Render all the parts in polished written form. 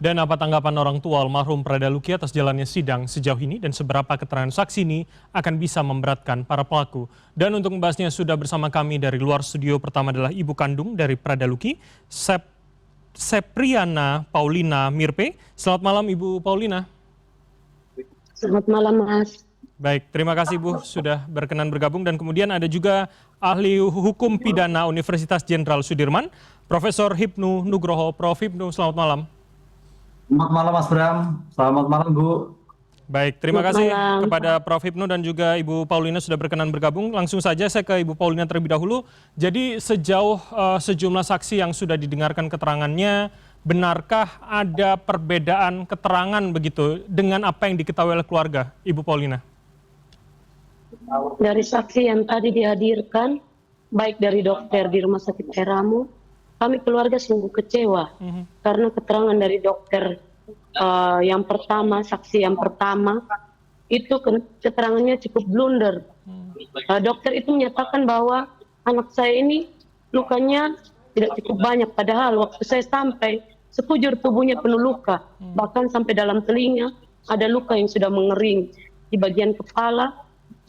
Dan apa tanggapan orang tua almarhum Prada Luki atas jalannya sidang sejauh ini dan seberapa keterangan saksi ini akan bisa memberatkan para pelaku. Dan untuk membahasnya sudah bersama kami dari luar studio. Pertama adalah ibu kandung dari Prada Luki, Sepriana Paulina Mirpe. Selamat malam Ibu Paulina. Selamat malam Mas. Baik, terima kasih Bu sudah berkenan bergabung. Dan kemudian ada juga ahli hukum pidana Universitas Jenderal Sudirman, Profesor Hipnu Nugroho. Prof. Hipnu, selamat malam. Selamat malam Mas Bram, selamat malam Bu. Baik, terima kasih kepada Prof. Hipnu dan juga Ibu Paulina sudah berkenan bergabung. Langsung saja saya ke Ibu Paulina terlebih dahulu. Jadi sejauh sejumlah saksi yang sudah didengarkan keterangannya, benarkah ada perbedaan keterangan begitu dengan apa yang diketahui oleh keluarga, Ibu Paulina? Dari saksi yang tadi dihadirkan, baik dari dokter di Rumah Sakit Teramu, kami keluarga sungguh kecewa karena keterangan dari dokter yang pertama, saksi yang pertama, itu keterangannya cukup blunder. Dokter itu menyatakan bahwa anak saya ini lukanya tidak cukup banyak, padahal waktu saya sampai sekujur tubuhnya penuh luka, bahkan sampai dalam telinga ada luka yang sudah mengering, di bagian kepala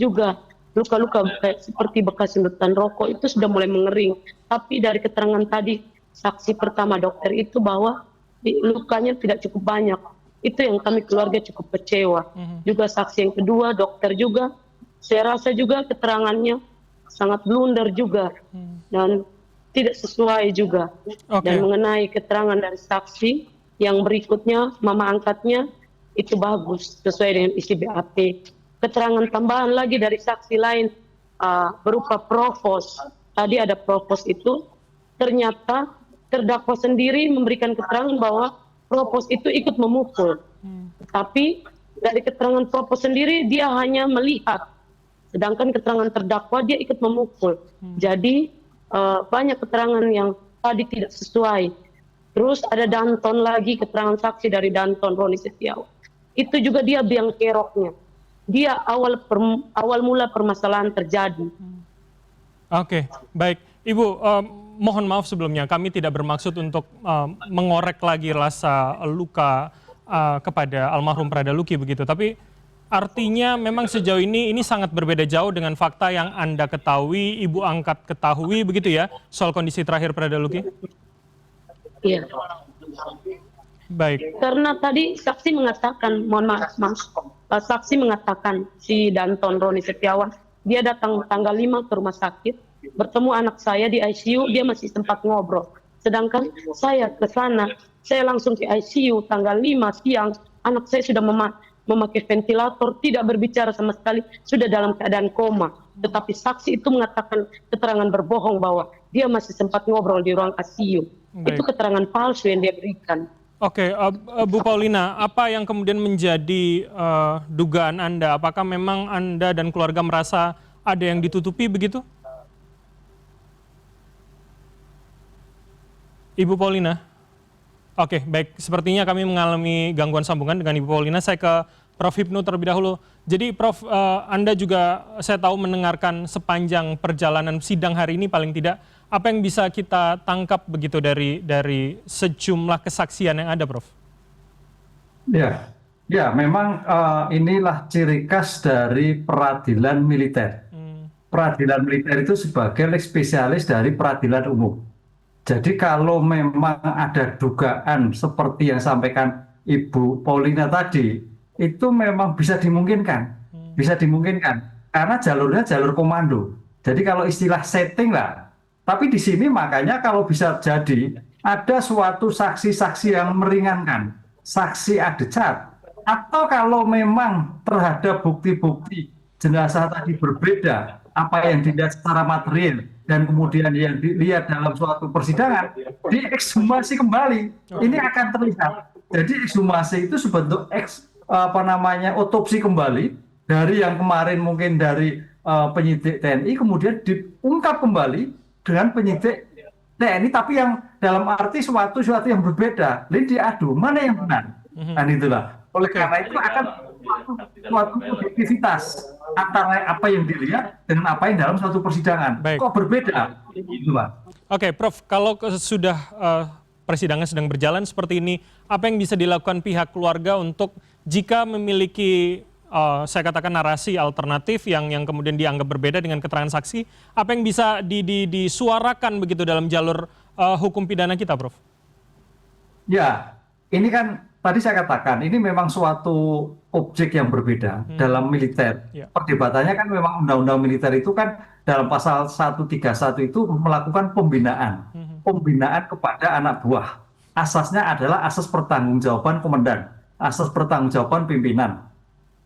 juga luka-luka seperti bekas sundutan rokok itu sudah mulai mengering. Tapi dari keterangan tadi saksi pertama dokter itu bahwa lukanya tidak cukup banyak. Itu yang kami keluarga cukup kecewa. Juga saksi yang kedua dokter juga, saya rasa juga keterangannya sangat blunder juga dan tidak sesuai juga. Dan mengenai keterangan dari saksi yang berikutnya, mama angkatnya itu bagus sesuai dengan isi BAP. Keterangan tambahan lagi dari saksi lain berupa provos. Tadi ada provos itu, ternyata terdakwa sendiri memberikan keterangan bahwa provos itu ikut memukul. Tapi dari keterangan provos sendiri dia hanya melihat, sedangkan keterangan terdakwa dia ikut memukul. Jadi banyak keterangan yang tadi tidak sesuai. Terus ada Danton lagi, keterangan saksi dari Danton Roni Setiawan. Itu juga dia biang keroknya. Dia awal mula permasalahan terjadi. Oke, baik. Ibu, mohon maaf sebelumnya, kami tidak bermaksud untuk mengorek lagi rasa luka kepada almarhum Prada Luki begitu. Tapi artinya memang sejauh ini sangat berbeda jauh dengan fakta yang Anda ketahui, Ibu angkat ketahui begitu ya, soal kondisi terakhir Prada Luki? Iya. Baik. Karena tadi saksi mengatakan, mohon maaf Mas, saksi mengatakan si Danton Roni Setiawan, dia datang tanggal 5 ke rumah sakit, bertemu anak saya di ICU, dia masih sempat ngobrol. Sedangkan saya ke sana, saya langsung ke ICU tanggal 5 siang, anak saya sudah memakai ventilator, tidak berbicara sama sekali, sudah dalam keadaan koma. Tetapi saksi itu mengatakan keterangan berbohong bahwa dia masih sempat ngobrol di ruang ICU. Itu keterangan palsu yang dia berikan. Oke, Bu Paulina, apa yang kemudian menjadi dugaan Anda? Apakah memang Anda dan keluarga merasa ada yang ditutupi begitu? Ibu Paulina? Oke, baik. Sepertinya kami mengalami gangguan sambungan dengan Ibu Paulina. Saya ke Prof. Hipnu terlebih dahulu. Jadi Prof, Anda juga saya tahu mendengarkan sepanjang perjalanan sidang hari ini paling tidak. Apa yang bisa kita tangkap begitu dari sejumlah kesaksian yang ada, Prof? Ya, memang inilah ciri khas dari peradilan militer. Peradilan militer itu sebagai leg spesialis dari peradilan umum. Jadi kalau memang ada dugaan seperti yang sampaikan Ibu Paulina tadi, itu memang bisa dimungkinkan. Bisa dimungkinkan. Karena jalurnya jalur komando. Jadi kalau istilah setting lah. Tapi di sini makanya kalau bisa jadi ada suatu saksi-saksi yang meringankan, saksi adecat, atau kalau memang terhadap bukti-bukti jenazah tadi berbeda, apa yang dilihat secara material dan kemudian yang dilihat dalam suatu persidangan, diekshumasi kembali, ini akan terlihat. Jadi ekshumasi itu sebentuk otopsi kembali dari yang kemarin mungkin dari penyidik TNI, kemudian diungkap kembali dengan penyidik TNI, tapi yang dalam arti suatu yang berbeda. Ini diadu, mana yang benar? Dan itulah. Oleh karena itu akan suatu objektivitas antara apa yang dilihat dengan apa yang dalam suatu persidangan. Kok berbeda? Itu, Pak. Oke, Prof, kalau sudah persidangan sedang berjalan seperti ini, apa yang bisa dilakukan pihak keluarga untuk jika memiliki saya katakan narasi alternatif yang kemudian dianggap berbeda dengan keterangan saksi, apa yang bisa disuarakan begitu dalam jalur hukum pidana kita, Prof? Ya, ini kan tadi saya katakan ini memang suatu objek yang berbeda dalam militer. Ya. Perdebatannya kan memang undang-undang militer itu kan dalam pasal 131 itu melakukan pembinaan. Pembinaan kepada anak buah. Asasnya adalah asas pertanggungjawaban komandan, asas pertanggungjawaban pimpinan.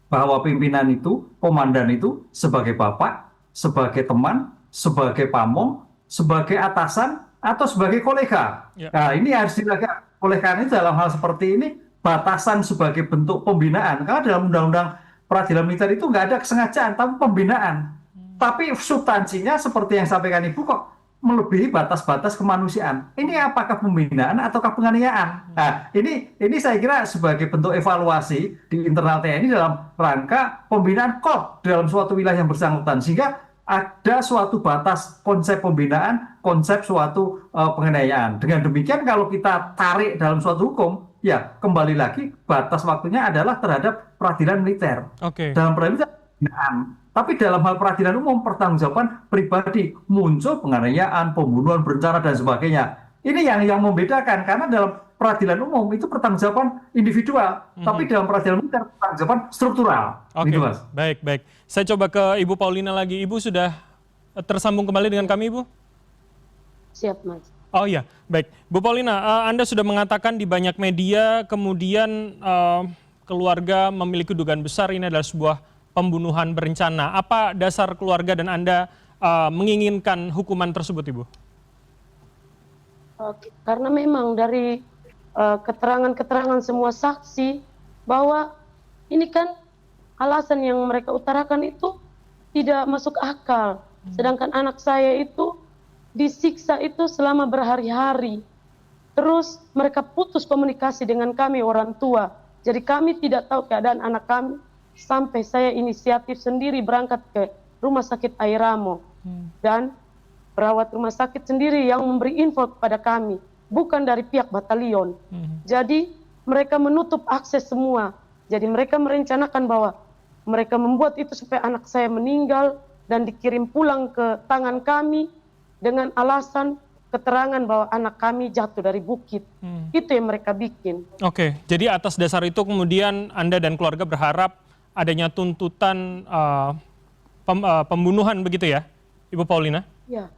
Bahwa pimpinan itu, komandan itu sebagai bapak, sebagai teman, sebagai pamong, sebagai atasan, atau sebagai kolega. Ya. Nah, ini harus dilakukan. Oleh karena itu dalam hal seperti ini, batasan sebagai bentuk pembinaan. Karena dalam undang-undang peradilan militer itu nggak ada kesengajaan, tapi pembinaan. Tapi substansinya seperti yang sampaikan Ibu kok melebihi batas-batas kemanusiaan. Ini apakah pembinaan ataukah penganiayaan? Nah, ini saya kira sebagai bentuk evaluasi di internal TNI dalam rangka pembinaan KOP dalam suatu wilayah yang bersangkutan. Sehingga ada suatu batas konsep pembinaan, konsep suatu penganiayaan. Dengan demikian kalau kita tarik dalam suatu hukum, ya kembali lagi batas waktunya adalah terhadap peradilan militer. Dalam peradilan pembinaan. Tapi dalam hal peradilan umum, pertanggungjawaban pribadi, muncul penganiayaan, pembunuhan berencana dan sebagainya. Ini yang membedakan, karena dalam peradilan umum itu pertanggungjawaban individual, tapi dalam peradilan militer pertanggungjawaban struktural. Gitu, Mas. Baik. Saya coba ke Ibu Paulina lagi. Ibu sudah tersambung kembali dengan kami, Ibu? Siap, Mas. Oh iya, baik. Bu Paulina, Anda sudah mengatakan di banyak media, kemudian keluarga memiliki dugaan besar ini adalah sebuah pembunuhan berencana. Apa dasar keluarga dan Anda menginginkan hukuman tersebut, Ibu? Karena memang dari keterangan-keterangan semua saksi bahwa ini kan alasan yang mereka utarakan itu tidak masuk akal. Sedangkan anak saya itu disiksa itu selama berhari-hari. Terus mereka putus komunikasi dengan kami orang tua. Jadi kami tidak tahu keadaan anak kami sampai saya inisiatif sendiri berangkat ke Rumah Sakit Airamo. Dan perawat rumah sakit sendiri yang memberi info kepada kami, bukan dari pihak batalion. Jadi mereka menutup akses semua. Jadi mereka merencanakan bahwa mereka membuat itu supaya anak saya meninggal dan dikirim pulang ke tangan kami dengan alasan keterangan bahwa anak kami jatuh dari bukit. Itu yang mereka bikin. Oke, jadi atas dasar itu kemudian Anda dan keluarga berharap adanya tuntutan pembunuhan begitu ya, Ibu Paulina? Ya.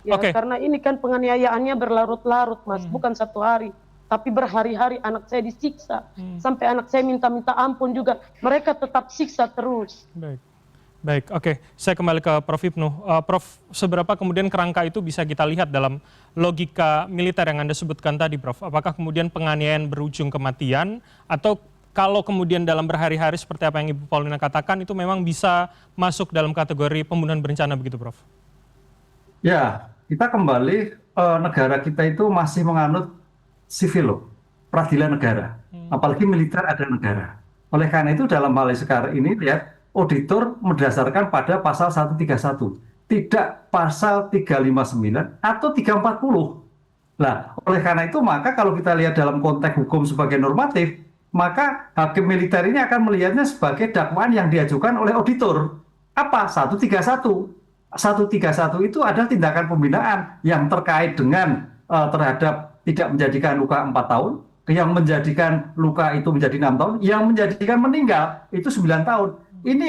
Ya, karena ini kan penganiayaannya berlarut-larut, Mas, bukan satu hari, tapi berhari-hari anak saya disiksa, sampai anak saya minta-minta ampun juga, mereka tetap siksa terus. Baik, oke. Saya kembali ke Prof. Ibnu. Prof, seberapa kemudian kerangka itu bisa kita lihat dalam logika militer yang Anda sebutkan tadi, Prof? Apakah kemudian penganiayaan berujung kematian, atau kalau kemudian dalam berhari-hari seperti apa yang Ibu Paulina katakan, itu memang bisa masuk dalam kategori pembunuhan berencana begitu, Prof? Ya, kita kembali, negara kita itu masih menganut civil law, peradilan negara. Apalagi militer ada negara. Oleh karena itu dalam hal sekarang ini, lihat, auditor berdasarkan pada pasal 131, tidak pasal 359 atau 340. Nah, oleh karena itu maka kalau kita lihat dalam konteks hukum sebagai normatif, maka hakim militer ini akan melihatnya sebagai dakwaan yang diajukan oleh auditor. Apa? 131. 131 itu adalah tindakan pembinaan yang terkait dengan terhadap tidak menjadikan luka 4 tahun, yang menjadikan luka itu menjadi 6 tahun, yang menjadikan meninggal itu 9 tahun. Ini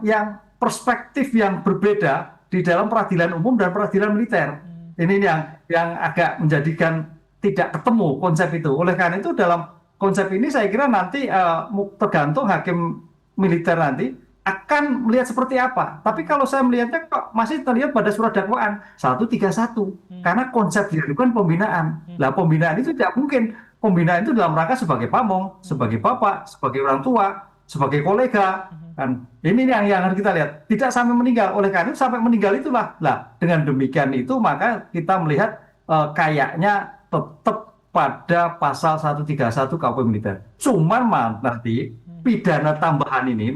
yang perspektif yang berbeda di dalam peradilan umum dan peradilan militer. Ini yang agak menjadikan tidak ketemu konsep itu. Oleh karena itu dalam konsep ini saya kira nanti tergantung hakim militer nanti akan melihat seperti apa. Tapi kalau saya melihatnya kok masih terlihat pada surat dakwaan 131. Karena konsep dilakukan pembinaan. Nah, pembinaan itu tidak mungkin. Pembinaan itu dalam rangka sebagai pamong, sebagai bapak, sebagai orang tua, sebagai kolega. Kan ini yang harus kita lihat. Tidak sampai meninggal. Oleh karena itu sampai meninggal itulah. Nah, dengan demikian itu maka kita melihat kayaknya tetap pada pasal 131 KUHP militer. Cuman nanti pidana tambahan ini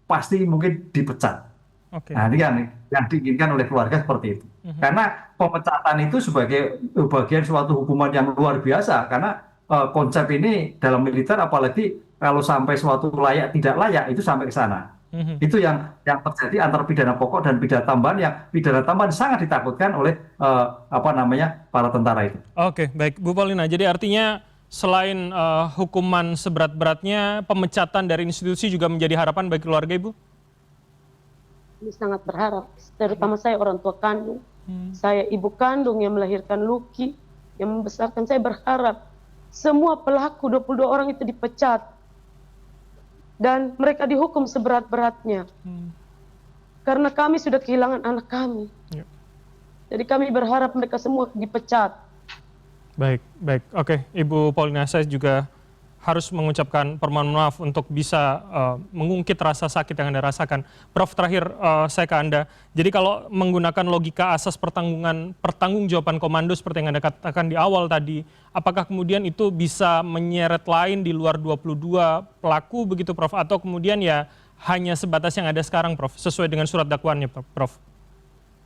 pasti mungkin dipecat. Oke. Nah, ini yang diinginkan oleh keluarga seperti itu. Karena pemecatan itu sebagai bagian suatu hukuman yang luar biasa. Karena konsep ini dalam militer, apalagi kalau sampai suatu layak tidak layak, itu sampai ke sana. Itu yang terjadi antara pidana pokok dan pidana tambahan, yang pidana tambahan sangat ditakutkan oleh para tentara itu. Oke, baik Bu Paulina. Jadi artinya selain hukuman seberat-beratnya, pemecatan dari institusi juga menjadi harapan bagi keluarga Ibu? Ini sangat berharap, terutama saya orang tua kandung. Saya ibu kandung yang melahirkan Lucky, yang membesarkan. Saya berharap semua pelaku 22 orang itu dipecat dan mereka dihukum seberat-beratnya. Karena kami sudah kehilangan anak kami. Jadi kami berharap mereka semua dipecat. Baik, baik. Oke, Ibu Paulina, saya juga harus mengucapkan permohonan maaf untuk bisa mengungkit rasa sakit yang Anda rasakan. Prof, terakhir saya ke Anda. Jadi kalau menggunakan logika asas pertanggungjawaban komando seperti yang Anda katakan di awal tadi, apakah kemudian itu bisa menyeret lain di luar 22 pelaku begitu Prof? Atau kemudian ya hanya sebatas yang ada sekarang Prof, sesuai dengan surat dakwaannya Prof?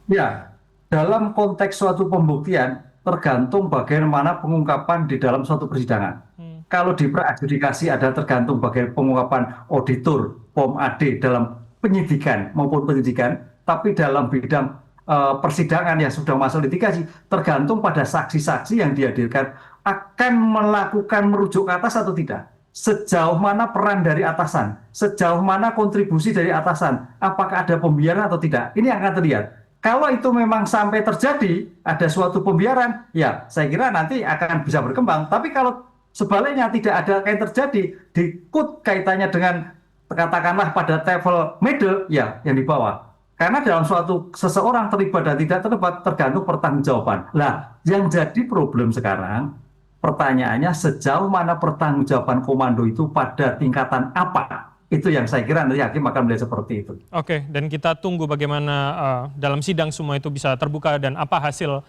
Ya, dalam konteks suatu pembuktian, tergantung bagaimana pengungkapan di dalam suatu persidangan. Kalau di pra-adjudikasi ada tergantung bagaimana pengungkapan auditor, POM AD dalam penyidikan maupun penyidikan, tapi dalam bidang persidangan yang sudah masuk litigasi, tergantung pada saksi-saksi yang dihadirkan akan melakukan merujuk ke atas atau tidak. Sejauh mana peran dari atasan, sejauh mana kontribusi dari atasan, apakah ada pembiaran atau tidak, ini yang akan terlihat. Kalau itu memang sampai terjadi, ada suatu pembiaran, ya saya kira nanti akan bisa berkembang. Tapi kalau sebaliknya tidak ada yang terjadi, dikut kaitannya dengan katakanlah pada level middle, ya yang di bawah. Karena dalam suatu seseorang terlibat dan tidak terlibat tergantung pertanggungjawaban. Nah, yang jadi problem sekarang, pertanyaannya sejauh mana pertanggungjawaban komando itu pada tingkatan apa? Itu yang saya kira nanti hakim akan melihat seperti itu. Oke, dan kita tunggu bagaimana dalam sidang semua itu bisa terbuka dan apa hasil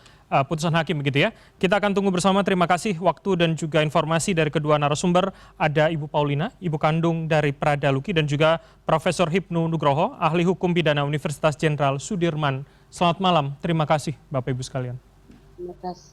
putusan hakim begitu ya. Kita akan tunggu bersama. Terima kasih waktu dan juga informasi dari kedua narasumber. Ada Ibu Paulina, ibu kandung dari Prada Lucky, dan juga Profesor Hipnu Nugroho, ahli hukum pidana Universitas Jenderal Sudirman. Selamat malam. Terima kasih Bapak Ibu sekalian. Terima kasih.